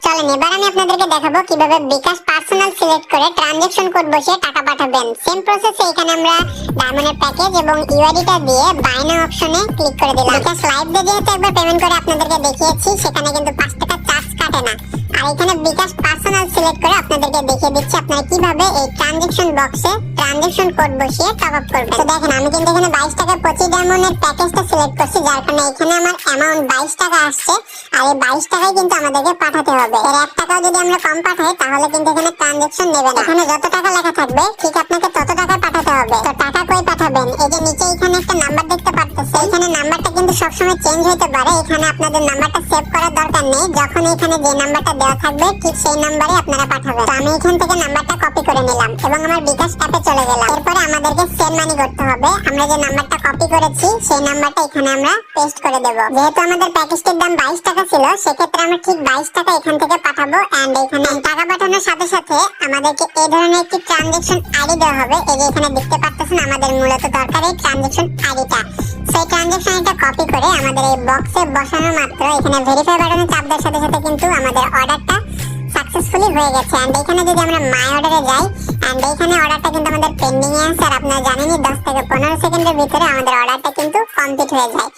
চলেন এবার আমি আপনাদেরকে দেখাবো কিভাবে বিকাশ পার্সোনাল সিলেক্ট করে ট্রানজাকশন কোড বসিয়ে টাকা পাঠাবেন। সেম প্রসেসে এখানে আমরা ডায়মন্ডের প্যাকেজ এবং ইউআইডিটা দিয়ে বাই নাও অপশনে ক্লিক করে দিলাম। বিকাশ লাইভ দিয়ে যেহেতু একবার পেমেন্ট করে আপনাদেরকে দেখিয়েছি, সেখানে কিন্তু 5 টাকা চার্জ কাটে না। আর এখানে বিকাশ পার্সোনাল সিলেক্ট করে আপনাদেরকে দেখিয়ে দিচ্ছি আপনারা কিভাবে এই ট্রানজাকশন বক্সে ট্রানজাকশন কোড বসিয়ে টপ আপ করবেন। তো দেখেন আমি কিন্তু এখানে 22 টাকা 25 ডায়মন্ডের প্যাকেজটা সিলেক্ট করছি, যার কারণে এখানে আমার অ্যামাউন্ট 22 টাকা আসছে। আর এই 22 টাকাই কিন্তু আমাদেরকে পাঠাতে হবে। এর 1 টাকাও যদি আমরা কম পাঠাই তাহলে কিন্তু এখানে ট্রানজাকশন নেবে না। এখানে যত টাকা লেখা থাকবে ঠিক আপনাকে তত টাকা পাঠাতে হবে। তো টাকা কই পাঠাবেন? এই যে নিচে এখানে একটা নাম্বার দেখতে পাচ্ছেন, এখানে নাম্বারটা কিন্তু সবসময় চেঞ্জ হতে পারে। এখানে আপনাদের নাম্বারটা সেভ করার দরকার নেই, যখন এখানে যে নাম্বারটা দেওয়া থাকবে ঠিক সেই নাম্বারে আপনারা পাঠাবেন। তো আমি এখান থেকে নাম্বারটা কপি করে নিলাম এবং আমার বিকাশ অ্যাপে চলে গেলাম। এরপরে আমাদেরকে সেন্ড মানি করতে হবে। আমরা যে নাম্বারটা কপি করেছি সেই নাম্বারটা এখানে আমরা পেস্ট করে দেব। যেহেতু আমাদের প্যাকেজটির দাম 22 টাকা ছিল, সেক্ষেত্রে আমরা ঠিক 22 টাকা এখান থেকে পাঠাবো। এন্ড এখানে টাকা পাঠানোর সাথে সাথে আমাদেরকে এই ধরনের একটি ট্রানজাকশন আইডি দেওয়া হবে। এই যে এখানে দেখতে পাচ্ছেন আমাদের মূলত দরকার এই ট্রানজাকশন আইডিটা। সেই ট্রানজাকশন আইডিটা কপি করে আমাদের এই বক্সে বসানো মাত্র এখানে ভেরিফাই বাটনে চাপ দেওয়ার সাথে সাথে কিন্তু আমাদের অর্ডারটা সাকসেসফুলি হয়ে গেছে। এন্ড এখানে যদি আমরা মাই অর্ডারে যাই, এন্ড এখানে অর্ডারটা কিন্তু আমাদের পেন্ডিং এ আছে। আর আপনারা জানেনই 10 থেকে 15 সেকেন্ডের ভিতরে আমাদের অর্ডারটা কিন্তু কমপ্লিট হয়ে যায়।